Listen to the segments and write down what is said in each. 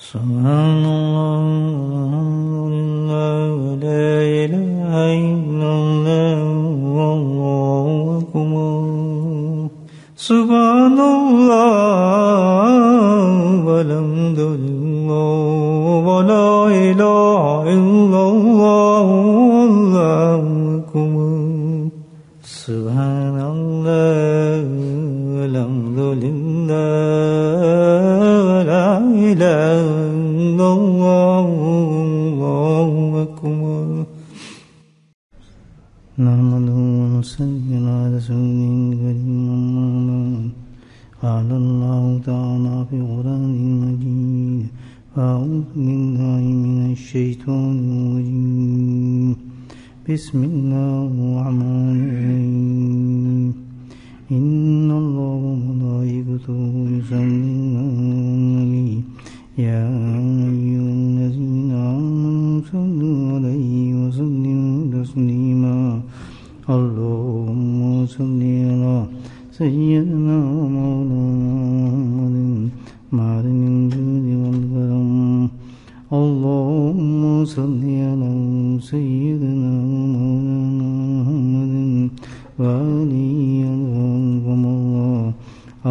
سبحان اللہ لا الہ الا اللہ واللہ اکبر سبحان اللہ والحمد للہ ولا الہ الا اللہ واللہ اکبر سبحان اللہ والحمد للہ ولا الہ نحمده ونصلي على رسوله الكريم قال الله تعالى في قرآنه المجيد أعوذ بالله من الشيطان الرجيم بسم الله الرحمن الرحيم إن الله وملائكته يصلون على النبي يا أيها الذين آمنوا صلوا عليه وسلموا تسليما اللهم صل على سيدنا ومولانا محمد معدن الجود والكرم اللهم صل على سيدنا ومولانا محمد وآله وصحبه الله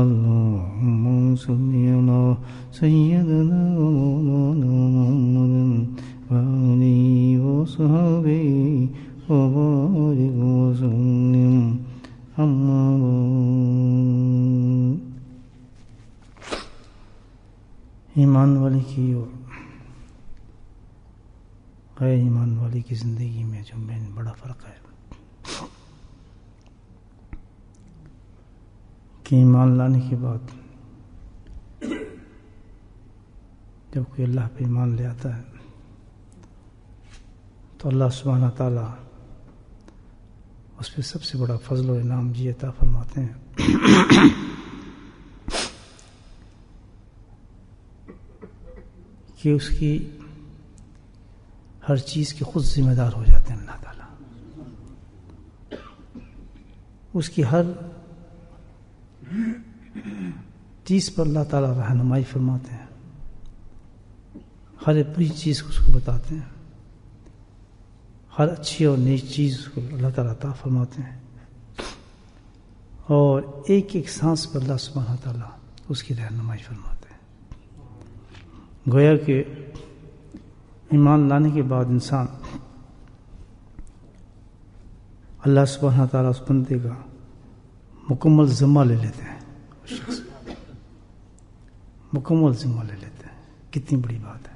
اللهم صل على سيدنا ومولانا محمد وآله وصحبه وبارك وسلم أما بعد ایمان والے کی اور غیر ایمان والے کی زندگی میں جو میں بڑا فرق ہے کہ ایمان لانے کے بعد جب کوئی اللہ پہ ایمان لے آتا ہے تو اللہ سبحانہ تعالیٰ اس پہ سب سے بڑا فضل و انعام یہ عطا فرماتے ہیں کہ اس کی ہر چیز کے خود ذمہ دار ہو جاتے ہیں اللہ تعالیٰ. اس کی ہر چیز پر اللہ تعالیٰ رہنمائی فرماتے ہیں، ہر بری چیز کو اس کو بتاتے ہیں، ہر اچھی اور نیک چیز کو اللہ تعالیٰ عطا فرماتے ہیں، اور ایک ایک سانس پر اللہ سبحانہ تعالیٰ اس کی رہنمائی فرماتے ہیں. گویا کہ ایمان لانے کے بعد انسان اللہ سبحانہ تعالیٰ اس بندے کا مکمل ذمہ لے لیتے ہیں، اس شخص مکمل ذمہ لے لیتے ہیں. کتنی بڑی بات ہے.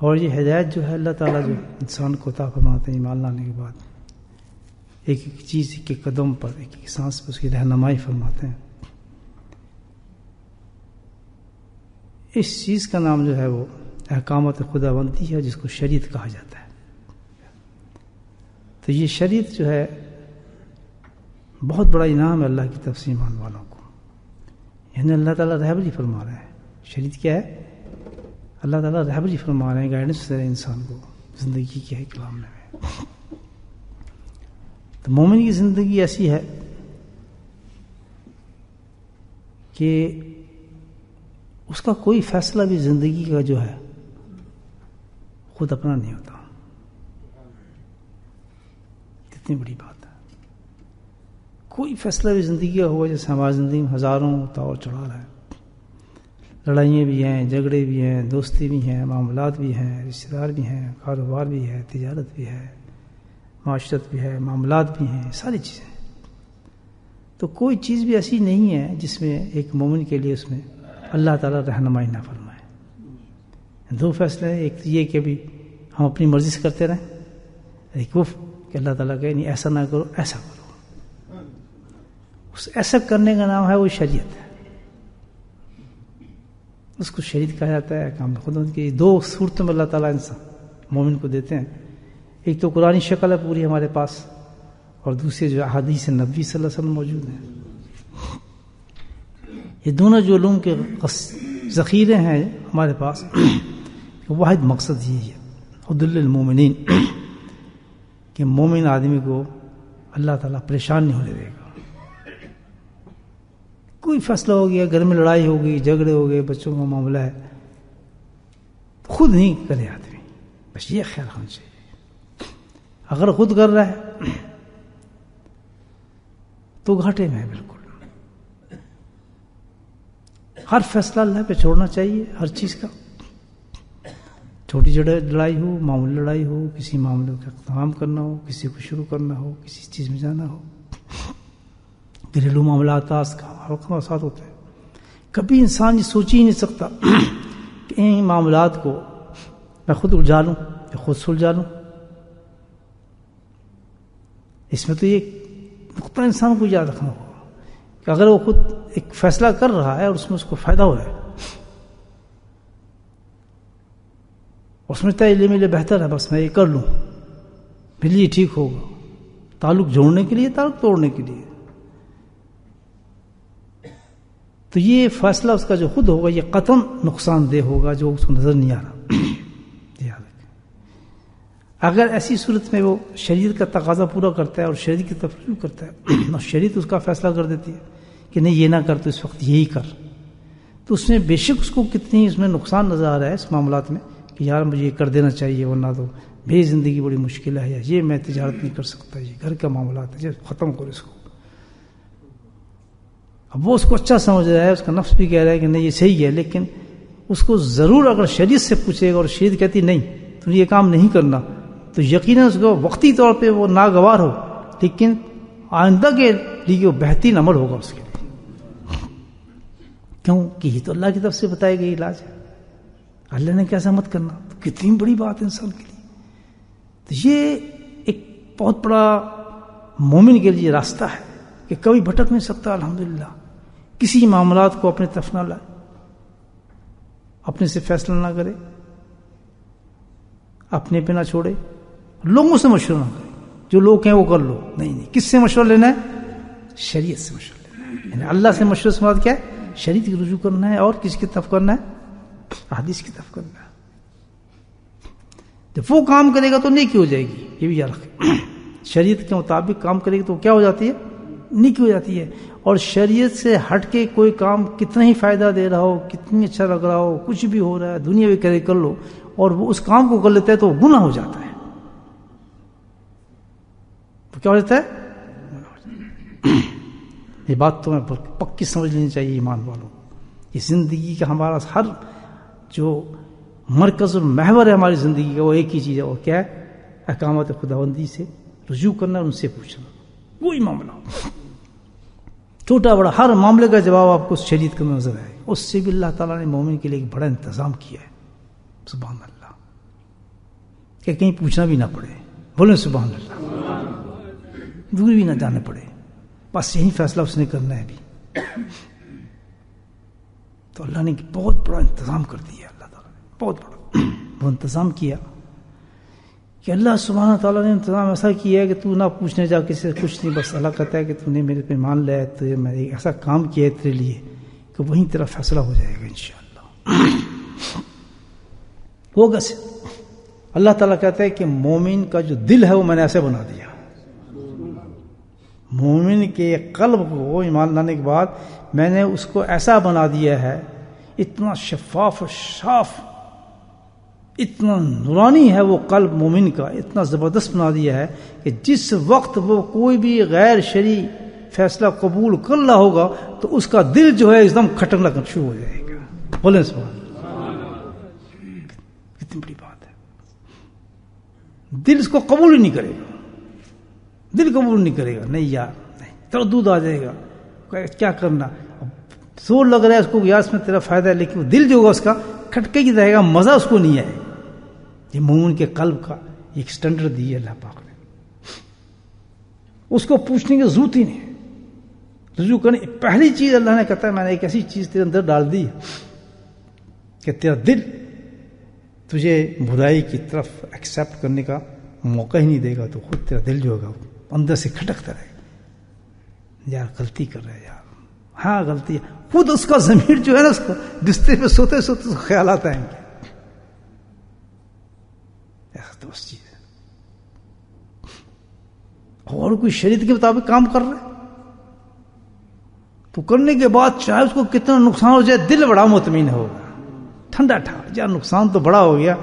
اور یہ ہدایت جو ہے اللہ تعالیٰ جو انسان کو عطا فرماتے ہیں ایمان لانے کے بعد، ایک ایک چیز کے قدم پر، ایک ایک سانس پر اس کی رہنمائی فرماتے ہیں. اس چیز کا نام جو ہے وہ احکامات خداوندی ہے، جس کو شریعت کہا جاتا ہے. تو یہ شریعت جو ہے بہت بڑا انعام ہے اللہ کی طرف سے ایمان والوں کو. یعنی اللہ تعالیٰ رہبری فرما رہے ہیں. شریعت کیا ہے؟ اللہ تعالیٰ رہبری فرما رہے ہیں، گائیڈنس دے رہے ہیں انسان کو زندگی کے کلام میں. تو مومن کی زندگی ایسی ہے کہ اس کا کوئی فیصلہ بھی زندگی کا جو ہے خود اپنا نہیں ہوتا. کتنی بڑی بات ہے. کوئی فیصلہ بھی زندگی کا ہوا، جیسے ہماری زندگی میں ہزاروں اتار چڑھاؤ ہے، لڑائیاں بھی ہیں، جھگڑے بھی ہیں، دوستی بھی ہیں، معاملات بھی ہیں، رشتہ دار بھی ہیں، کاروبار بھی ہے، تجارت بھی ہے، معاشرت بھی ہے، معاملات بھی ہیں، ساری چیزیں. تو کوئی چیز بھی ایسی نہیں ہے جس میں ایک مومن کے لیے اس میں اللہ تعالیٰ رہنمائی نہ فرمائے. دو فیصلے ہیں، ایک یہ کہ بھی ہم اپنی مرضی سے کرتے رہیں، ایک وہ کہ اللہ تعالیٰ کہے نہیں ایسا نہ کرو، ایسا کرو. اس ایسا کرنے کا نام ہے وہ شریعت ہے. اس کو شریعت کہا جاتا ہے. کام خود کی دو صورتوں میں اللہ تعالیٰ انسان مومن کو دیتے ہیں. ایک تو قرآنی شکل ہے پوری ہمارے پاس، اور دوسری جو احادیث نبوی صلی اللہ علیہ وسلم موجود ہیں. یہ دونوں جو علوم کے ذخیرے ہیں ہمارے پاس، واحد مقصد یہی ہے حد للمومنین، کہ مومن آدمی کو اللہ تعالیٰ پریشان نہیں ہونے دے گا. کوئی فیصلہ ہو گیا، گھر میں لڑائی ہو گئی، جھگڑے ہو گئے، بچوں کا معاملہ ہے، خود نہیں کرے آدمی، بس یہ خیال ہونا چاہیے. اگر خود کر رہا ہے تو گھاٹے میں ہے بالکل. ہر فیصلہ اللہ پہ چھوڑنا چاہیے، ہر چیز کا. چھوٹی لڑائی ہو، معمولی لڑائی ہو، کسی معاملے کا اختتام کرنا ہو، کسی کو شروع کرنا ہو، کسی چیز میں جانا ہو، گھریلو معاملات کا ساتھ ہوتا ہے. کبھی انسان یہ سوچ ہی نہیں سکتا کہ ان معاملات کو میں خود الجھا لوں یا خود سلجھا لوں. اس میں تو یہ نقطہ انسان کو یاد رکھنا ہوگا کہ اگر وہ خود ایک فیصلہ کر رہا ہے اور اس میں اس کو فائدہ ہو رہا ہے، اس میں یہ میرے بہتر ہے، بس میں یہ کر لوں، میرے لیے ٹھیک ہوگا، تعلق جوڑنے کے لیے، تعلق توڑنے کے لیے، تو یہ فیصلہ اس کا جو خود ہوگا یہ قطعاً نقصان دہ ہوگا، جو اس کو نظر نہیں آ رہا. اگر ایسی صورت میں وہ شریعت کا تقاضا پورا کرتا ہے اور شریعت کی طرف رجوع کرتا ہے اور شریعت اس کا فیصلہ کر دیتی ہے کہ نہیں یہ نہ کر تو اس وقت یہی کر، تو اس میں بے شک اس کو کتنی اس میں نقصان نظر آ رہا ہے اس معاملات میں کہ یار مجھے یہ کر دینا چاہیے ورنہ تو میری زندگی بڑی مشکل ہے، یا یہ میں تجارت نہیں کر سکتا، یہ گھر کا معاملات ہے، ختم کرو اس کو. اب وہ اس کو اچھا سمجھ رہا ہے، اس کا نفس بھی کہہ رہا ہے کہ نہیں یہ صحیح ہے، لیکن اس کو ضرور اگر شریعت سے پوچھے گا اور شریعت کہتی نہیں تو یہ کام نہیں کرنا، تو یقیناً اس کو وقتی طور پہ وہ ناگوار ہو، لیکن آئندہ کے لیے وہ بہترین عمل ہوگا اس کے لیے. کیوں کہ یہ تو اللہ کی طرف سے بتایا گیا علاج ہے، اللہ نے کیسا مت کرنا، تو کتنی بڑی بات ہے انسان کے لیے. تو یہ ایک بہت بڑا مومن کے لیے راستہ ہے کہ کبھی بھٹک نہیں سکتا. الحمدللہ کسی معاملات کو اپنے طرف نہ لائے، اپنے سے فیصلہ نہ کرے، اپنے پہ نہ چھوڑے، لوگوں سے مشورہ نہ کرے، جو لوگ ہیں وہ کر لو، نہیں. کس سے مشورہ لینا ہے؟ شریعت سے مشورہ لینا ہے. یعنی اللہ سے مشورہ سے مراد کیا ہے؟ شریعت کی رجوع کرنا ہے، اور کس کی طرف کرنا ہے؟ حدیث کی طرف کرنا ہے. جب وہ کام کرے گا تو نیکی ہو جائے گی، یہ بھی یاد رکھیں. شریعت کے مطابق کام کرے گا تو کیا ہو جاتی ہے؟ نیکی ہو جاتی ہے. اور شریعت سے ہٹ کے کوئی کام کتنا ہی فائدہ دے رہا ہو، کتنی اچھا لگ رہا ہو، کچھ بھی ہو رہا ہے، دنیا بھی کرے کر لو، اور وہ اس کام کو کر لیتا ہے تو وہ گناہ ہو جاتا ہے. تو کیا ہو جاتا ہے؟ یہ بات تو میں پکی سمجھ لینی چاہیے ایمان والوں. یہ زندگی کا ہمارا ہر جو مرکز اور محور ہے ہماری زندگی کا، وہ ایک ہی چیز ہے، اور کیا ہے؟ احکامات خداوندی سے رجوع کرنا، ان سے پوچھنا. کوئی معاملہ ہو، چھوٹا بڑا، ہر معاملے کا جواب آپ کو شریعت کا نظر آئے. اس سے بھی اللہ تعالیٰ نے مومن کے لیے ایک بڑا انتظام کیا ہے. سبحان اللہ، کہ کہیں پوچھنا بھی نہ پڑے. بولیں سبحان اللہ، دور بھی نہ جانے پڑے، بس یہی فیصلہ اس نے کرنا ہے ابھی. تو اللہ نے بہت بڑا انتظام کر دیا. اللہ تعالیٰ نے بہت بڑا وہ انتظام کیا کہ اللہ سبحانہ تعالیٰ نے انتظام ایسا کیا ہے کہ تو نہ پوچھنے جا کسی سے کچھ نہیں. بس اللہ کہتا ہے کہ تو نے میرے پہ مان لیا ہے، تو میں ایک ایسا کام کیا ہے تیرے لیے کہ وہیں تیرا فیصلہ ہو جائے گا انشاءاللہ. ہوگا سے اللہ تعالیٰ کہتا ہے کہ مومن کا جو دل ہے وہ میں نے ایسے بنا دیا. مومن کے قلب کو ایمان لانے کے بعد میں نے اس کو ایسا بنا دیا ہے، اتنا شفاف و صاف، اتنا نورانی ہے وہ قلب مومن کا، اتنا زبردست بنا دیا ہے کہ جس وقت وہ کوئی بھی غیر شرعی فیصلہ قبول کر رہا ہوگا تو اس کا دل جو ہے ایک دم کھٹکنا شروع ہو جائے گا. بولیں سبحان اللہ. کتنی بڑی بات ہے. دل اس کو قبول ہی نہیں کرے گا، دل قبول نہیں کرے گا، نہیں یار نہیں، تردد آ جائے گا، کیا کرنا، زور لگ رہا ہے اس کو یار اس میں تیرا فائدہ ہے، لیکن دل جو ہوگا اس کا کھٹکے کی رہے گا، مزہ اس کو نہیں آئے. یہ مومن کے قلب کا ایک سٹینڈرڈ دی ہے اللہ پاک نے. اس کو پوچھنے کی ضرورت ہی نہیں، رجوع کرنے. پہلی چیز اللہ نے کہتا ہے میں نے ایک ایسی چیز تیرے اندر ڈال دی کہ تیرا دل تجھے برائی کی طرف ایکسیپٹ کرنے کا موقع ہی نہیں دے گا، تو خود تیرا دل جو ہوگا اندر سے کھٹکتا رہے گا، یار غلطی کر رہے یار، ہاں غلطی ہے. خود اس کا ضمیر جو ہے نا، اس کو بستر پہ سوتے سوتے خیالات آئیں گے. ایسا تو بس چیز ہے. اور کوئی شریعت کے مطابق کام کر رہا ہے تو کرنے کے بعد چاہے اس کو کتنا نقصان ہو جائے دل بڑا مطمئن ہوگا، ٹھنڈا ٹھار، یار نقصان تو بڑا ہو گیا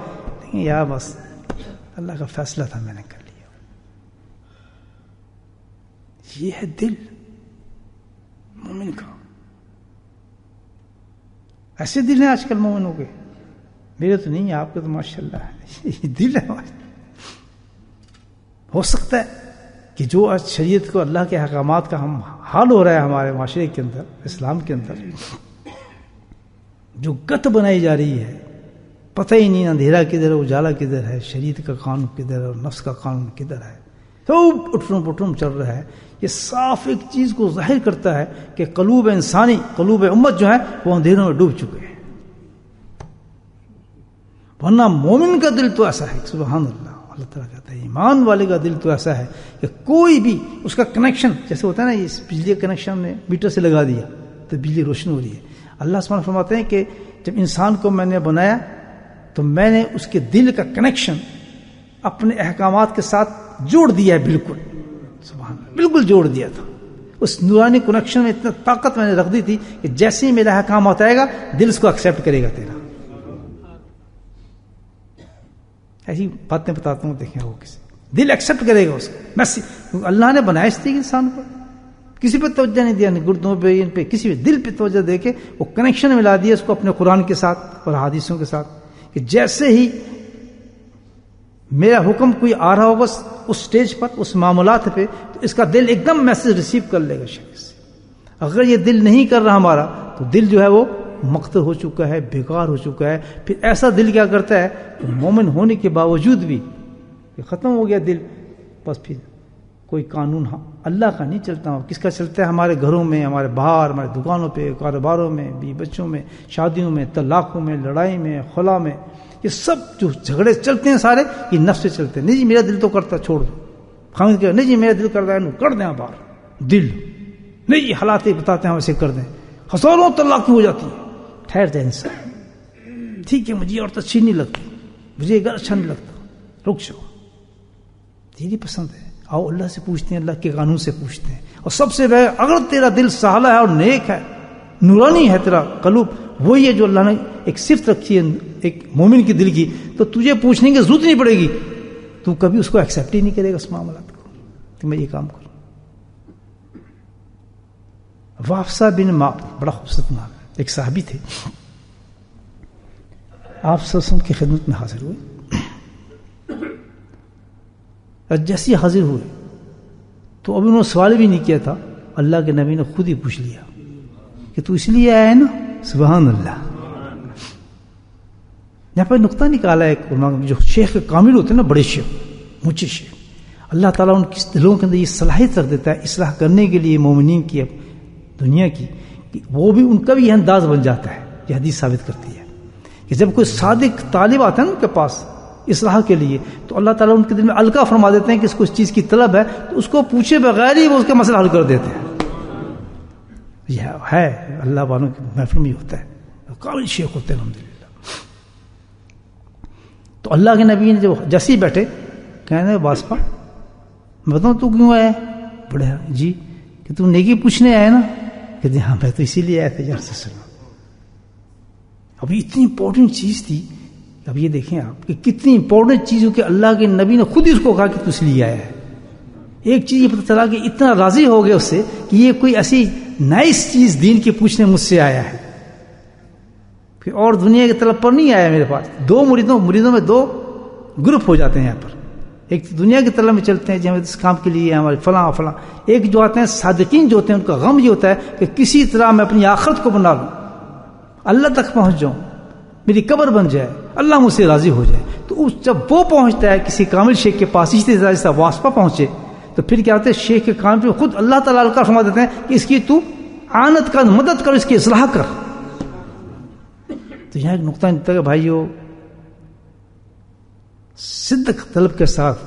لیکن یار بس اللہ کا فیصلہ تھا، میں نے کر لیا. یہ ہے دل مومن کا. ایسے دل ہیں آج کل مومنوں کے، میرے تو نہیں ہے، آپ کے تو ماشاءاللہ ہے. یہ دل ہے. ہو سکتا ہے کہ جو آج شریعت کو، اللہ کے احکامات کا ہم حال ہو رہا ہے ہمارے معاشرے کے اندر، اسلام کے اندر جو گت بنائی جا رہی ہے، پتہ ہی نہیں اندھیرا کدھر ہے، اجالا کدھر ہے، شریعت کا قانون کدھر ہے اور نفس کا قانون کدھر ہے، سب اٹھرم پٹرم چل رہا ہے. یہ صاف ایک چیز کو ظاہر کرتا ہے کہ قلوب انسانی، قلوب امت جو ہے وہ اندھیروں میں ڈوب چکے ہیں. ورنہ مومن کا دل تو ایسا ہے، سبحان اللہ، اللہ تعالیٰ کہتا ہے ایمان والے کا دل تو ایسا ہے کہ کوئی بھی اس کا کنیکشن، جیسے ہوتا ہے نا اس بجلی کا کنیکشن نے میٹر سے لگا دیا تو بجلی روشن ہو رہی ہے. اللہ سبحانہ فرماتے ہیں کہ جب انسان کو میں نے بنایا تو میں نے اس کے دل کا کنیکشن اپنے احکامات کے ساتھ جوڑ دیا ہے، بالکل سبحان اللہ، بالکل جوڑ دیا تھا. اس نورانی کنیکشن میں اتنا طاقت میں نے رکھ دی تھی کہ جیسے ہی میرا احکام ہوتا ہے گا دل اس کو ایکسیپٹ کرے گا. تیرا ایسی باتیں بتاتا ہوں، دیکھیں وہ کسی دل ایکسیپٹ کرے گا اس کو. بس اللہ نے بنایا اس طریقے انسان کو، کسی پہ توجہ نہیں دیا، نہیں گردوں پہ، ان پہ، کسی پہ، دل پہ توجہ دے کے وہ کنیکشن ملا دیا اس کو اپنے قرآن کے ساتھ اور حدیثوں کے ساتھ کہ جیسے ہی میرا حکم کوئی آ رہا ہوگا اس سٹیج پر، اس معاملات پہ، تو اس کا دل ایک دم میسج ریسیو کر لے گا شخص سے. اگر یہ دل نہیں کر رہا ہمارا تو دل جو ہے وہ مقت ہو چکا ہے، بیکار ہو چکا ہے. پھر ایسا دل کیا کرتا ہے کہ مومن ہونے کے باوجود بھی کہ ختم ہو گیا دل، بس پھر کوئی قانون اللہ کا نہیں چلتا. کس کا چلتا ہے؟ ہمارے گھروں میں، ہمارے باہر، ہمارے دکانوں پہ، کاروباروں میں، بیوی بچوں میں، شادیوں میں، طلاقوں میں، لڑائی میں، خلا میں. یہ سب جو جھگڑے چلتے ہیں سارے یہ نفس سے چلتے ہیں. نہیں جی میرا دل تو کرتا، چھوڑ دو. خامد کہا نہیں جی میرا دل کرتا ہے، کر دیں باہر. دل نہیں جی حالات بتاتے ہیں ویسے کر دیں. ہزاروں طلاق ہو جاتی ہے. ٹھہر جائے انسان، ٹھیک ہے مجھے عورت اچھی نہیں لگتی، مجھے یہ گھر اچھا نہیں لگتا، رک جاؤ، تیری پسند ہے. آؤ اللہ سے پوچھتے ہیں، اللہ کے قانون سے پوچھتے ہیں. اور سب سے پہلے اگر تیرا دل سہلا ہے اور نیک ہے، نورانی ہے تیرا قلب، وہی ہے جو اللہ نے ایک صفت رکھی ہے ایک مومن کے دل کی، تو تجھے پوچھنے کی ضرورت نہیں پڑے گی. تو کبھی اس کو ایکسیپٹ ہی نہیں کرے گا اس معاملات کو کہ میں یہ کام کروں. وافسہ بن ماء بڑا خوبصورت نام ہے، ایک صحابی تھے. آپ صلی اللہ علیہ وسلم کی خدمت میں حاضر ہوئے. جیسے حاضر ہوئے تو اب انہوں نے سوال بھی نہیں کیا تھا، اللہ کے نبی نے خود ہی پوچھ لیا کہ تو اس لیے آیا ہے نا؟ سبحان اللہ. یہاں پر نقطہ نکالا ہے جو شیخ کامل ہوتے ہیں نا، بڑے شیخ، اونچے شیخ، اللہ تعالیٰ ان کے دلوں کے اندر یہ صلاحیت رکھ دیتا ہے اصلاح کرنے کے لیے مومنین کی، دنیا کی، کہ وہ بھی ان کا بھی یہ انداز بن جاتا ہے. یہ حدیث ثابت کرتی ہے کہ جب کوئی صادق طالب آتا ہے نا ان کے پاس اصلاح کے لیے، تو اللہ تعالیٰ ان کے دل میں القا فرما دیتے ہیں کہ اس کو اس چیز کی طلب ہے، تو اس کو پوچھے بغیر ہی وہ اس کا مسئلہ حل کر دیتے ہیں. یہ ہے اللہ والوں کے محفل میں ہوتا ہے، قابل شیخ ہوتے ہیں الحمدللہ. تو اللہ کے نبی نے جو جیسے ہی بیٹھے کہنے واسپا میں بتاؤں تو کیوں آیا ہے؟ بڑے جی کہ تم نیکی پوچھنے آئے نا؟ کہتے ہاں میں تو اسی لیے آیا تھا. اب اتنی امپورٹنٹ چیز تھی. اب یہ دیکھیں آپ کہ کتنی امپورٹنٹ چیز ہو کہ اللہ کے نبی نے خود ہی اس کو کہا کہ تو اس لیے آیا ہے. ایک چیز یہ پتہ چلا کہ اتنا راضی ہو گیا اس سے کہ یہ کوئی ایسی نائس چیز دین کی پوچھنے مجھ سے آیا ہے، پھر اور دنیا کی طلب پر نہیں آیا میرے پاس. دو مریدوں میں دو گروپ ہو جاتے ہیں یہاں پر. ایک دنیا کی طلب میں چلتے ہیں جی ہمیں اس کام کے لیے ہمارے فلاں فلاں. ایک جو آتے ہیں صادقین جو ہوتے ہیں ان کا غم یہ ہوتا ہے کہ کسی طرح میں اپنی آخرت کو بنا لوں، اللہ تک پہنچ جاؤں، میری قبر بن جائے، اللہ مجھ سے راضی ہو جائے. تو جب وہ پہنچتا ہے کسی کامل شیخ کے پاس، اس طرح واسپا پہنچے، تو پھر کیا ہوتا ہے شیخ کے کام پہ خود اللہ تعالیٰ کا فرما دیتے ہیں کہ اس کی تو آنت کر، مدد کر، اس کی اصلاح کر. تو یہاں ایک نقطہ نکلتا ہے کہ بھائیو صدق طلب کے ساتھ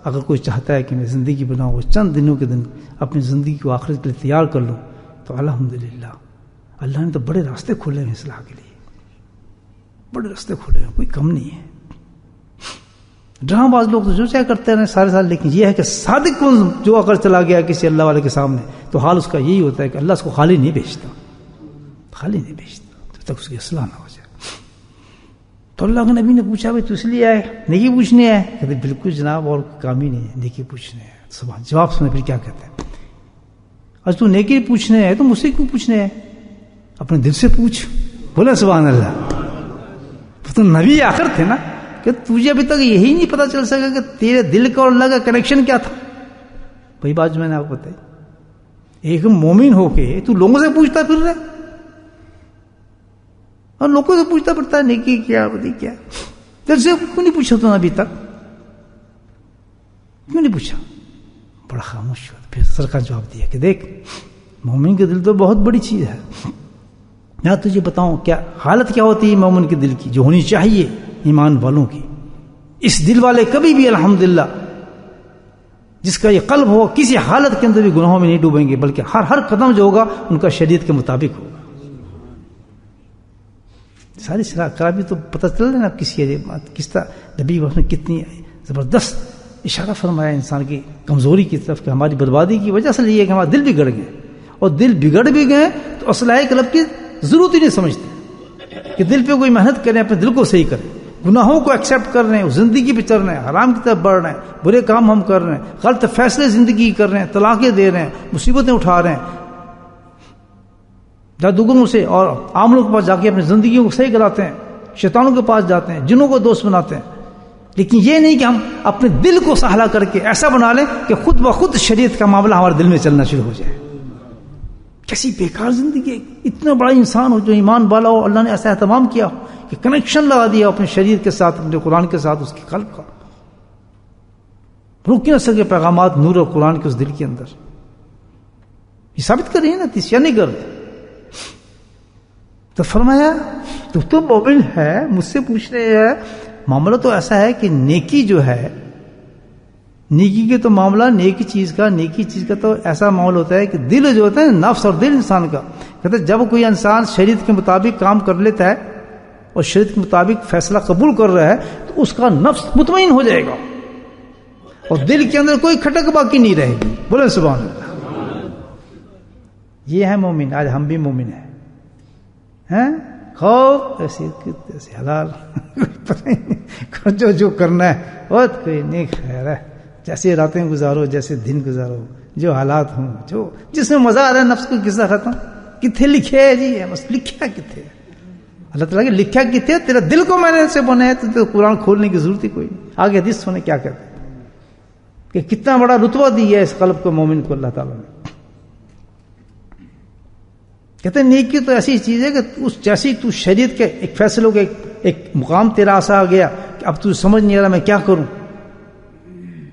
اگر کوئی چاہتا ہے کہ میں زندگی بناؤں، چند دنوں کے دن اپنی زندگی کو آخرت کے لیے تیار کر لوں، تو الحمدللہ اللہ نے تو بڑے راستے کھولے ہیں اصلاح کے لیے، بڑے راستے کھولے ہیں، کوئی کم نہیں ہے. ڈرامہ باز لوگ تو جو چاہے کرتے رہے سارے سال، لیکن یہ ہے کہ صادق کن جو اگر چلا گیا کسی اللہ والے کے سامنے تو حال اس کا یہی ہوتا ہے کہ اللہ اس کو خالی نہیں بھیجتا، خالی نہیں بھیجتا جب تک اس کی اصلاح نہ ہو جائے۔ تو اللہ کے نبی نے پوچھا بھائی تو اس لیے آئے نیکی پوچھنے آئے؟ کہتے بالکل جناب، اور کام ہی نہیں ہے، نیکی پوچھنے آئے۔ سبحان، جواب سنے پھر کیا کہتے ہیں، آج تو نیکی پوچھنے آئے تو مجھ سے کیوں پوچھنے آئے؟ اپنے دل سے پوچھ۔ بولے سبحان اللہ، تو نبی آخر تھے نا، کہ تجھے ابھی تک یہی نہیں پتا چل سکا کہ تیرے دل کا اور اللہ کا کنیکشن کیا تھا۔ وہی بات جو میں نے آپ کو بتائی، ایک مومن ہو کے تو لوگوں سے پوچھتا پھر رہا، اور لوگوں سے پوچھتا پڑتا ہے نیکی کیا بدی کیا، دل سے کیوں نہیں پوچھا تو ابھی تک، کیوں نہیں پوچھا؟ بڑا خاموش ہوا۔ پھر سرکار جواب دیا کہ دیکھ، مومن کے دل تو بہت بڑی چیز ہے، میں تجھے بتاؤں کیا حالت کیا ہوتی ہے مومن کے دل کی جو ہونی چاہیے ایمان والوں کی۔ اس دل والے کبھی بھی الحمدللہ جس کا یہ قلب ہو کسی حالت کے اندر بھی گناہوں میں نہیں ڈوبیں گے، بلکہ ہر قدم جو ہوگا ان کا شریعت کے مطابق ہوگا۔ ساری خرابی تو پتہ چل رہا ہے نا کس طرح نبی نے کتنی زبردست اشارہ فرمایا انسان کی کمزوری کی طرف کہ ہماری بربادی کی وجہ سے یہ ہے کہ ہمارے دل بگڑ گئے، اور دل بگڑ بھی گئے تو اصلاح قلب کی ضرورت ہی نہیں سمجھتے کہ دل پہ کوئی محنت کریں، اپنے دل کو صحیح کریں، گناہوں کو ایکسیپٹ کر رہے ہیں، زندگی پہ چل رہے ہیں، حرام کی طرف بڑھ رہے ہیں، برے کام ہم کر رہے ہیں، غلط فیصلے زندگی کر رہے ہیں، طلاقیں دے رہے ہیں، مصیبتیں اٹھا رہے ہیں جادوگروں سے، اور عاملوں کے پاس جا کے اپنی زندگیوں کو صحیح کراتے ہیں، شیطانوں کے پاس جاتے ہیں، جنوں کو دوست بناتے ہیں، لیکن یہ نہیں کہ ہم اپنے دل کو سہلا کر کے ایسا بنا لیں کہ خود بخود شریعت کا معاملہ ہمارے دل میں چلنا شروع ہو جائے۔ کیسی بیکار زندگی ہے، اتنا بڑا انسان ہو جو ایمان والا ہو، اللہ نے ایسا اہتمام کیا ہو کہ کنیکشن لگا دیا اپنے شریعت کے ساتھ، اپنے قرآن کے ساتھ، اس کے قلب کا روک نہ سکے پیغامات نور اور قرآن کے اس دل کے اندر۔ یہ ثابت کر رہی ہے نا، تیسیا نہیں کر رہے۔ تو فرمایا تو مومن ہے، مجھ سے پوچھنے ہے، معاملہ تو ایسا ہے کہ نیکی جو ہے، نیکی کے تو معاملہ نیکی چیز کا تو ایسا معاملہ ہوتا ہے کہ دل جو ہوتا ہے، نفس اور دل انسان کا، کہتے ہیں جب کوئی انسان شریعت کے مطابق کام کر لیتا ہے اور شریعت کے مطابق فیصلہ قبول کر رہا ہے تو اس کا نفس مطمئن ہو جائے گا اور دل کے اندر کوئی کھٹک باقی نہیں رہے گی۔ بولے سبحان اللہ۔ یہ ہے مومن، آج ہم بھی مومن ہیں، خوف ایسے حلال جو کرنا ہے بہت کوئی نہیں، خیر ہے، جیسے راتیں گزارو، جیسے دن گزارو، جو حالات ہوں، جو جس میں مزہ آ رہا ہے، نفس کو قصہ ختم، کتنے لکھے ہے جی، بس لکھا کتنے، اللہ تعالیٰ کہ لکھا کتنے، تیرا دل کو میں نے سے بنایا تو قرآن کھولنے کی ضرورت ہی کوئی نہیں۔ آگے حدیث سنے کیا کہتے ہیں کہ کتنا بڑا رتبہ دیا ہے اس قلب کو مومن کو اللہ تعالیٰ نے۔ کہتے ہیں نیکی تو ایسی چیز ہے کہ اس جیسی تو شریعت کے ایک فیصلوں کے ایک مقام تیرا ایسا آ گیا کہ اب تو سمجھ نہیں آ رہا میں کیا کروں،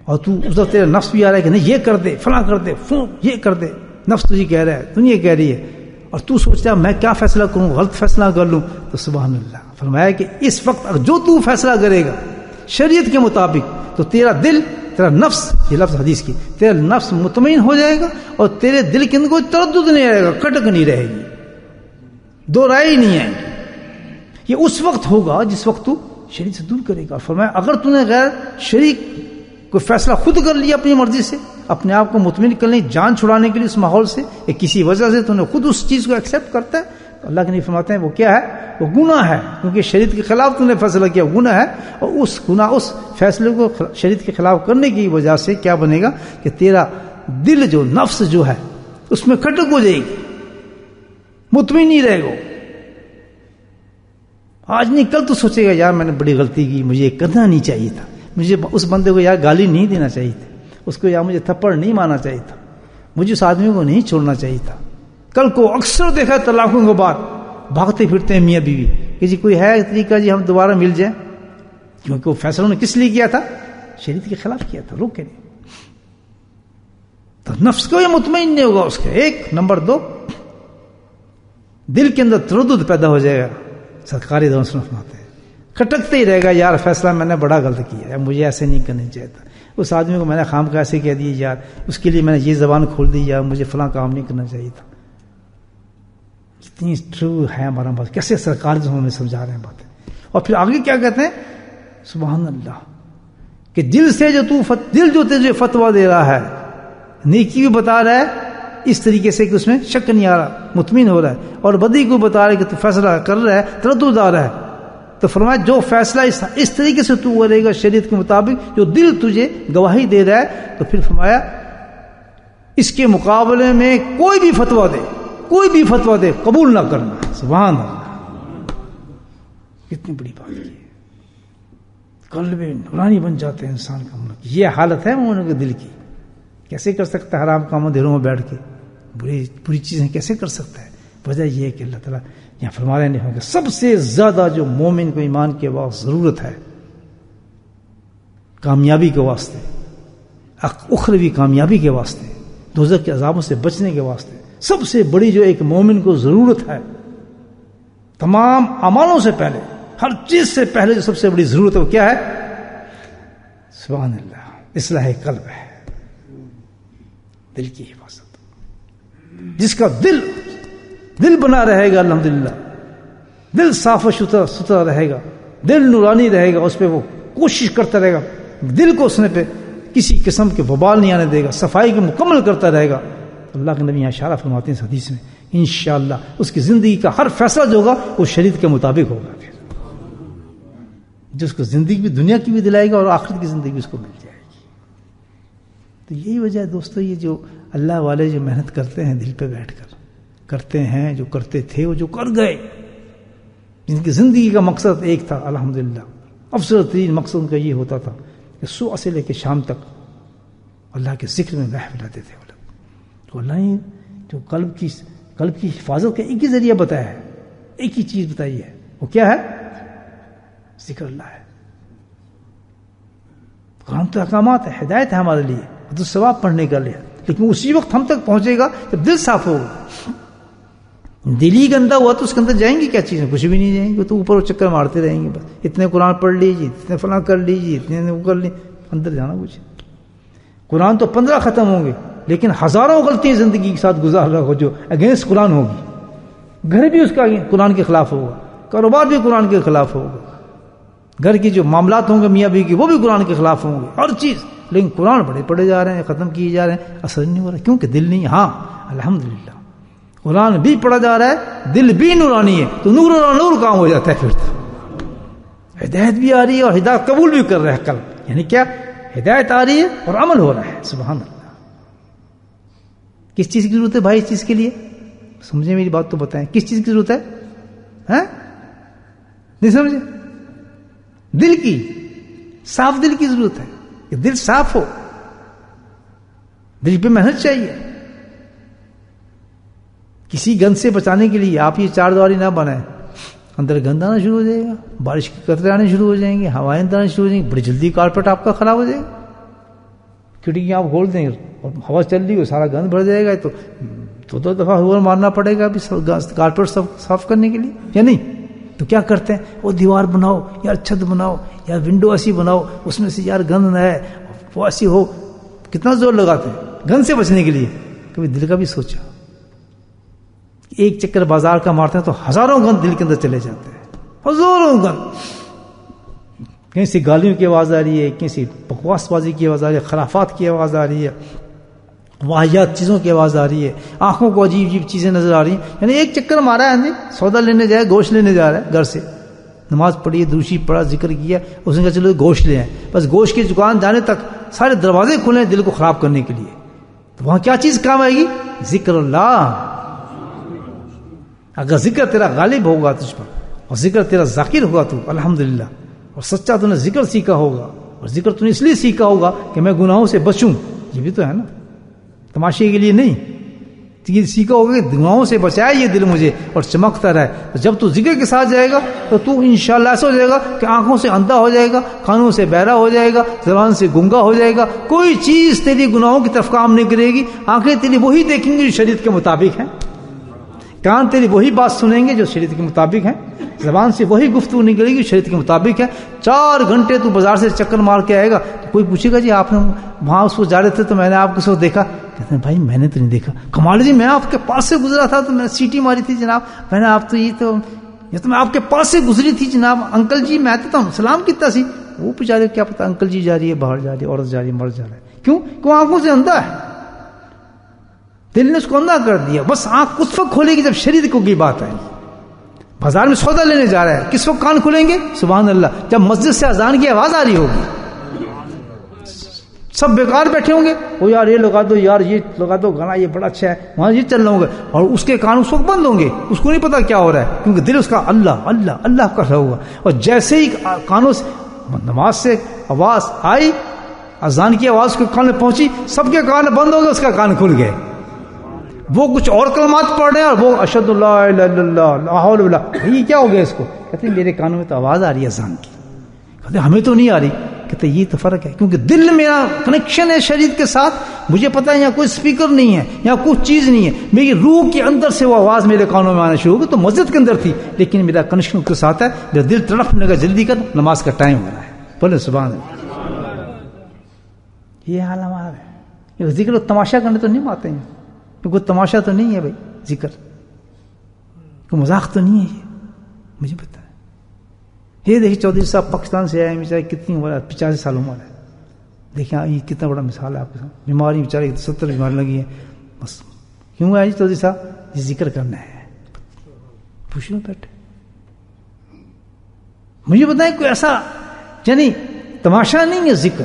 اور تو اس وقت تیرا نفس بھی آ رہا ہے کہ نہیں یہ کر دے، فلاں کر دے، یہ کر دے، نفس تجھے کہہ رہا ہے، دنیا کہہ رہی ہے، اور تو سوچتا ہے میں کیا فیصلہ کروں، غلط فیصلہ کر لوں، تو سبحان اللہ فرمایا کہ اس وقت جو تو فیصلہ کرے گا شریعت کے مطابق تو تیرا دل، تیرا نفس، یہ لفظ حدیث کی، تیرا نفس مطمئن ہو جائے گا اور تیرے دل کے اندر کوئی تردد نہیں رہے گا، کٹک نہیں رہے گی، دو رائے نہیں آئیں گی۔ یہ اس وقت ہوگا جس وقت تو شریعت سے دور کرے گا۔ فرمایا اگر تو نے غیر شریک کوئی فیصلہ خود کر لیا اپنی مرضی سے، اپنے آپ کو مطمئن کرنے، جان چھڑانے کے لیے اس ماحول سے یا کسی وجہ سے تو نے خود اس چیز کو ایکسیپٹ کرتا ہے، تو اللہ کے نبی فرماتے ہیں وہ کیا ہے، وہ گناہ ہے، کیونکہ شریعت کے خلاف تو نے فیصلہ کیا، گناہ ہے، اور اس گناہ، اس فیصلے کو شریعت کے خلاف کرنے کی وجہ سے کیا بنے گا کہ تیرا دل جو، نفس جو ہے اس میں کھٹک ہو جائے گی، مطمئن نہیں رہے گا، آج نہیں کل تو سوچے گا یار میں نے بڑی غلطی کی، مجھے یہ کرنا نہیں چاہیے تھا، مجھے اس بندے کو یار گالی نہیں دینا چاہیے تھی، اس کو یار مجھے تھپڑ نہیں مارنا چاہیے تھا، مجھے اس آدمی کو نہیں چھوڑنا چاہیے تھا۔ کل کو اکثر دیکھا طلاقوں کے بعد بھاگتے پھرتے ہیں میاں بیوی کہ جی کوئی ہے طریقہ جی ہم دوبارہ مل جائیں، کیونکہ وہ فیصلہ انہوں نے کس لیے کیا تھا، شریعت کے خلاف کیا تھا، روکے نہیں، تو نفس کو یہ مطمئن نہیں ہوگا اس کے۔ ایک نمبر دو، دل کے اندر تردد پیدا ہو جائے گا، سرکاری دونوں فرماتے ہیں کھٹکتے ہی رہے گا، یار فیصلہ میں نے بڑا غلط کیا ہے، مجھے ایسے نہیں کرنا چاہیے تھا، اس آدمی کو میں نے خام کا ایسے کہہ دیا، یار اس کے لیے میں نے یہ زبان کھول دی، یار مجھے فلاں کام نہیں کرنا چاہیے تھا۔ اتنی ٹرو ہے ہمارا بات، کیسے سرکار جو ہمیں سمجھا رہے ہیں باتیں، اور پھر آگے کیا کہتے ہیں، سبحان اللہ، کہ دل سے جو دل جو تجھے فتویٰ دے رہا ہے، نیکی بھی بتا رہا ہے اس طریقے سے کہ اس میں شک نہیں آ رہا، مطمئن ہو رہا ہے، اور بدی کو بتا رہا ہے کہ تو فیصلہ کر رہا ہے، تردد آ رہا ہے، تو فرمایا جو فیصلہ اس طریقے سے تو کرے گا شریعت کے مطابق، جو دل تجھے گواہی دے رہا ہے، تو پھر فرمایا اس کے مقابلے میں کوئی بھی فتویٰ دے قبول نہ کرنا۔ سبحان اللہ، کتنی بڑی بات ہے، قلب نورانی بن جاتے ہیں انسان کا۔ یہ حالت ہے مومن کے دل کی۔ کیسے کر سکتا ہے حرام کاموں دھیروں میں بیٹھ کے بری چیزیں کیسے کر سکتا ہے؟ وجہ یہ ہے کہ اللہ تعالیٰ یہاں فرما رہے ہیں کہ سب سے زیادہ جو مومن کو ایمان کے بعد ضرورت ہے کامیابی کے واسطے، اخروی کامیابی کے واسطے، دوزخ کے عذابوں سے بچنے کے واسطے، سب سے بڑی جو ایک مومن کو ضرورت ہے تمام اعمالوں سے پہلے، ہر چیز سے پہلے جو سب سے بڑی ضرورت ہے وہ کیا ہے؟ سبحان اللہ، اصلاح قلب ہے، دل کی حفاظت۔ جس کا دل بنا رہے گا، الحمدللہ دل صاف و ستھرا رہے گا، دل نورانی رہے گا، اس پہ وہ کوشش کرتا رہے گا، دل کو اس نے پہ کسی قسم کے وبال نہیں آنے دے گا، صفائی کو مکمل کرتا رہے گا۔ اللہ کے نبی اشارہ فرماتے ہیں اس حدیث میں، انشاءاللہ اس کی زندگی کا ہر فیصلہ جو ہوگا وہ شریعت کے مطابق ہوگا، پھر جس کو زندگی بھی دنیا کی بھی دلائے گا اور آخرت کی زندگی بھی اس کو مل جائے گی۔ تو یہی وجہ ہے دوستو، یہ جو اللہ والے جو محنت کرتے ہیں دل پہ بیٹھ کر کرتے ہیں، جو کرتے تھے وہ جو کر گئے، جن کی زندگی کا مقصد ایک تھا، الحمدللہ افضل ترین مقصد ان کا یہ ہوتا تھا کہ صبح سے لے کے شام تک اللہ کے ذکر میں بہہ ملاتے تھے وہ لوگ۔ تو اللہ نے جو قلب کی حفاظت کا ایک ہی ذریعہ بتایا ہے، ایک ہی چیز بتائی ہے، وہ کیا ہے؟ ذکر اللہ ہے۔ قرآن تو احکامات ہے، ہدایت ہے ہمارے لیے، تو ثواب پڑھنے کا لیے، لیکن اسی وقت ہم تک پہنچے گا جب دل صاف ہوگا۔ دل ہی گندا ہوا تو اس کے اندر جائیں گی کیا چیزیں؟ کچھ بھی نہیں جائیں گے، تو اوپر چکر مارتے رہیں گے، بس اتنے قرآن پڑھ لیجیے، اتنے فلاں کر لیجیے، اتنے وہ کر لیجیے، اندر جانا کچھ۔ قرآن تو 15 ختم ہوں گے، لیکن ہزاروں غلطیاں زندگی کے ساتھ گزار رہا ہو جو اگینسٹ قرآن ہوگی۔ گھر بھی اس کا قرآن کے خلاف ہوگا، کاروبار بھی قرآن کے خلاف ہوگا، گھر کی جو معاملات ہوں گے میاں بیوی کے وہ بھی قرآن کے خلاف ہوں گے، ہر چیز۔ لیکن قرآن بڑے پڑھے جا رہے ہیں، ختم کیے جا رہے ہیں، اثر نہیں ہو رہا، کیونکہ دل نہیں۔ ہاں الحمدللہ قرآن بھی پڑھا جا رہا ہے، دل بھی نورانی ہے، تو نور اور نور کام ہو جاتا ہے، پھر تو ہدایت بھی آ رہی ہے اور ہدایت قبول بھی کر رہا ہے قلب، یعنی کیا؟ ہدایت آ رہی ہے اور عمل ہو رہا ہے۔ سبحان اللہ۔ کس چیز کی ضرورت ہے بھائی اس چیز کے لیے؟ سمجھے میری بات تو بتائیں، کس چیز کی ضرورت ہے؟ نہیں سمجھے؟ دل کی، صاف دل کی ضرورت ہے کہ دل صاف ہو، دل پہ محنت چاہیے۔ کسی گند سے بچانے کے لیے آپ یہ 4 دیواری نہ بنائیں، اندر گند آنا شروع ہو جائے گا، بارش کے قطرے آنے شروع ہو جائیں گے، ہوائیں آنا شروع ہو جائیں گی، بڑی جلدی کارپیٹ آپ کا خراب ہو جائے گا۔ کھڑکیاں آپ کھول دیں اور ہوا چل رہی ہو، سارا گند بھر جائے گا، تو 2 دفعہ ہوا مارنا پڑے گا ابھی کارپیٹ صاف کرنے کے لیے، یا نہیں؟ تو کیا کرتے ہیں؟ وہ دیوار بناؤ، یا چھت بناؤ، یا ونڈو ایسی بناؤ، اس میں سے یار گند نہ ہے، وہ ایسی ہو، کتنا زور لگاتے ہیں گند سے بچنے کے لیے۔ کبھی دل کا بھی سوچا؟ ایک چکر بازار کا مارتے ہیں تو ہزاروں گند دل کے اندر چلے جاتے ہیں، ہزاروں گند۔ کہیں سے گالیوں کی آواز آ رہی ہے، کہیں سے بکواس بازی کی آواز آ رہی ہے، خرافات کی آواز آ رہی ہے، واہیات چیزوں کی آواز آ رہی ہے، آنکھوں کو عجیب عجیب چیزیں نظر آ رہی ہیں۔ یعنی ایک چکر مارا ہے، سودا لینے جائے، گوشت لینے جا رہا ہے گھر سے، نماز پڑھی، دوشی پڑھا، ذکر کیا، اس نے کہا چلو گوشت لے آئیں، بس گوشت کی دکان جانے تک سارے دروازے کھلے ہیں دل کو خراب کرنے کے لیے۔ تو وہاں کیا چیز کام آئے گی؟ ذکر اللہ۔ اگر ذکر تیرا غالب ہوگا تجھ پر، اور ذکر تیرا ذاکر ہوگا تو الحمدللہ، اور سچا تو نے ذکر سیکھا ہوگا، اور ذکر تو نے اس لیے سیکھا ہوگا کہ میں گناہوں سے بچوں، یہ بھی تو ہے نا، تماشے کے لیے نہیں، یہ سیکھا ہوگا کہ گناہوں سے بچائے یہ دل مجھے اور چمکتا رہے۔ تو جب تو ذکر کے ساتھ جائے گا تو انشاءاللہ ایسا ہو جائے گا کہ آنکھوں سے اندھا ہو جائے گا، کانوں سے بہرا ہو جائے گا، زبان سے گنگا ہو جائے گا، کوئی چیز تیری گناہوں کی طرف کام نہیں کرے گی، آنکھیں تیری وہی دیکھیں گی جو شریعت کے مطابق ہیں، کان تیری وہی بات سنیں گے جو شریعت کے مطابق ہیں، زبان سے وہی گفتگو نکلے گی شریعت کے مطابق ہے۔ 4 گھنٹے تو بازار سے چکر مار کے آئے گا تو کوئی پوچھے گا جی آپ نے وہاں اس کو جا رہے تھے تو میں نے آپ کو دیکھا، کہتے ہیں بھائی میں نے تو نہیں دیکھا، کمال جی میں آپ کے پاس سے گزرا تھا تو میں نے سیٹی ماری تھی جناب، میں نے آپ تو یہ تو میں آپ کے پاس سے گزری تھی جناب، انکل جی میں تو سلام کیتا سی، وہ بیچارے کیا پتا انکل جی جا رہی ہے باہر جا رہی ہے, عورت جا رہی ہے, مرد جا رہا ہے, کیوں آنکھوں سے اندھا ہے, دل نے اس کو اندھا کر دیا. بس آنکھ اس وقت کھولے گی جب شریعت کو کی بات ہے. بازار میں سودا لینے جا رہا ہے, کس وقت کان کھلیں گے؟ سبحان اللہ, جب مسجد سے اذان کی آواز آ رہی ہوگی. سب بیکار بیٹھے ہوں گے, وہ یار یہ لگا دو, یار یہ لگا دو گانا, یہ بڑا اچھا ہے, وہاں یہ چل رہا ہوگا, اور اس کے کان اس وقت بند ہوں گے, اس کو نہیں پتا کیا ہو رہا ہے, کیونکہ دل اس کا اللہ اللہ اللہ کر رہا ہوگا. اور جیسے ہی کانوں سے نماز سے آواز آئی, اذان کی آواز کے کان میں پہنچی, سب کے کان بند ہو گئے, اس کا کان کھل گئے. وہ کچھ اور کلمات پڑھ رہے ہیں اور وہ اشہد لا الہ الا اللہ لا حول ولا, یہ کیا ہو گیا اس کو؟ کہتے ہیں میرے کانوں میں تو آواز آ رہی ہے اذان کی. کہتے ہیں ہمیں تو نہیں آ رہی. کہتے ہیں یہ تو فرق ہے, کیونکہ دل میرا کنیکشن ہے شریعت کے ساتھ. مجھے پتا ہے یہاں کوئی اسپیکر نہیں ہے, یہاں کچھ چیز نہیں ہے, میری روح کے اندر سے وہ آواز میرے کانوں میں آنا شروع ہو گئی. تو مسجد کے اندر تھی, لیکن میرا کنیکشن کے ساتھ ہے, میرا دل تڑپنے کا جلدی کر, نماز کا ٹائم ہو رہا ہے. بولے سبحان اللہ. یہ حال ہمارا ہے. یہ ذکر تماشا کرنے تو نہیں آتے ہیں, کوئی تماشا تو نہیں ہے بھائی, ذکر کوئی مذاق تو نہیں ہے. یہ مجھے پتا ہے. یہ دیکھیے چودھری صاحب پاکستان سے آئے, بیچارے کتنی عمر ہے, 85 سال عمر ہے. دیکھیں یہ کتنا بڑا مثال ہے آپ کے سامنے. بیماری بیچارے 70 بیماری لگی ہے. بس کیوں آئے جی چودھری صاحب؟ یہ ذکر کرنا ہے. پوچھ لو بیٹھے. مجھے بتائیں کوئی ایسا یعنی تماشا نہیں ہے ذکر.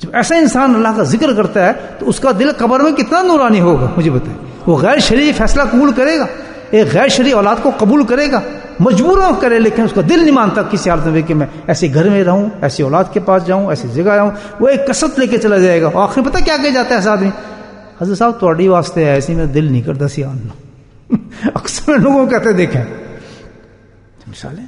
جب ایسا انسان اللہ کا ذکر کرتا ہے تو اس کا دل قبر میں کتنا نورانی ہوگا. مجھے بتائیں, وہ غیر شرعی فیصلہ قبول کرے گا, ایک غیر شرعی اولاد کو قبول کرے گا, مجبور ہو کرے, لیکن اس کا دل نہیں مانتا کسی حالت میں کہ میں ایسے گھر میں رہوں, ایسی اولاد کے پاس جاؤں, ایسی جگہ جاؤں. وہ ایک کثرت لے کے چلا جائے گا. آخر پتہ کیا کہ جاتا ہے ایسا آدمی, حضرت صاحب تھوڑی واسطے ایسی میں دل نہیں کرتا سی آنا. اکثر لوگوں کہتے دیکھیں مثال ہے,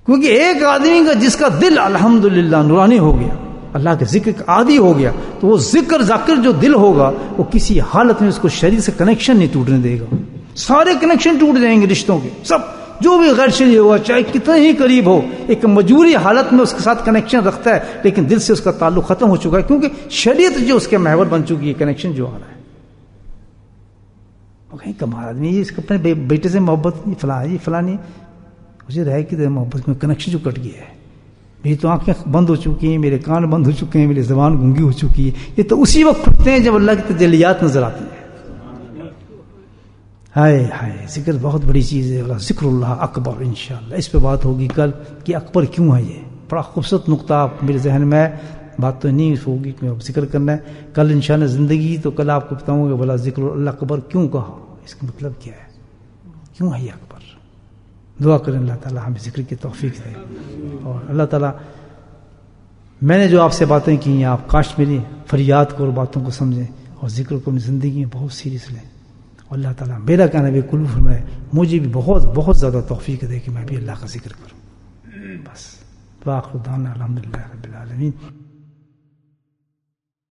کیونکہ ایک آدمی کا جس کا دل الحمدللہ نورانی ہو گیا, اللہ کے ذکر کا عادی ہو گیا, تو وہ ذکر جو دل ہوگا وہ کسی حالت میں اس کو شریعت سے کنیکشن نہیں ٹوٹنے دے گا. سارے کنیکشن ٹوٹ جائیں گے رشتوں کے, سب جو بھی غیر شرعی ہوگا چاہے کتنا ہی قریب ہو, ایک مجبوری حالت میں اس کے ساتھ کنیکشن رکھتا ہے, لیکن دل سے اس کا تعلق ختم ہو چکا ہے, کیونکہ شریعت جو اس کے محور بن چکی ہے, کنیکشن جو آ رہا ہے. کہیں کمال آدمی یہ اپنے بیٹے سے محبت نہیں, فلاں یہ فلاں نہیں, مجھے رہے کہ محبت میں کنیکشن جو کٹ گیا ہے. میری تو آنکھیں بند ہو چکی ہیں, میرے کان بند ہو چکے ہیں, میری زبان گونگی ہو چکی ہے. یہ تو اسی وقت کھلتے ہیں جب اللہ کی تجلیات نظر آتی ہیں. ہائے ہائے, ذکر بہت بڑی چیز ہے. ذکر اللہ اکبر. انشاءاللہ اس پہ بات ہوگی کل کہ اکبر کیوں ہے. یہ بڑا خوبصورت نقطہ آپ میرے ذہن میں, بات تو نہیں ہوگی کہ ذکر کرنا ہے کل انشاءاللہ زندگی, تو کل آپ کو بتاؤں گا بولا ذکر اللہ اکبر کیوں کہا, اس کا مطلب کیا ہے, کیوں ہے یہ اکبر. دعا کریں اللہ تعالیٰ ہمیں ذکر کی توفیق دے. اور اللہ تعالیٰ میں نے جو آپ سے باتیں کی ہیں, آپ کاش میری فریاد کو اور باتوں کو سمجھیں اور ذکر کو اپنی زندگی میں بہت سیریس لیں. اور اللہ تعالیٰ میرا کہنا بھی قبول فرمائے, مجھے بھی بہت بہت زیادہ توفیق دے کہ میں بھی اللہ کا ذکر کروں. بس واخر دعوانا الحمدللہ رب العالمین.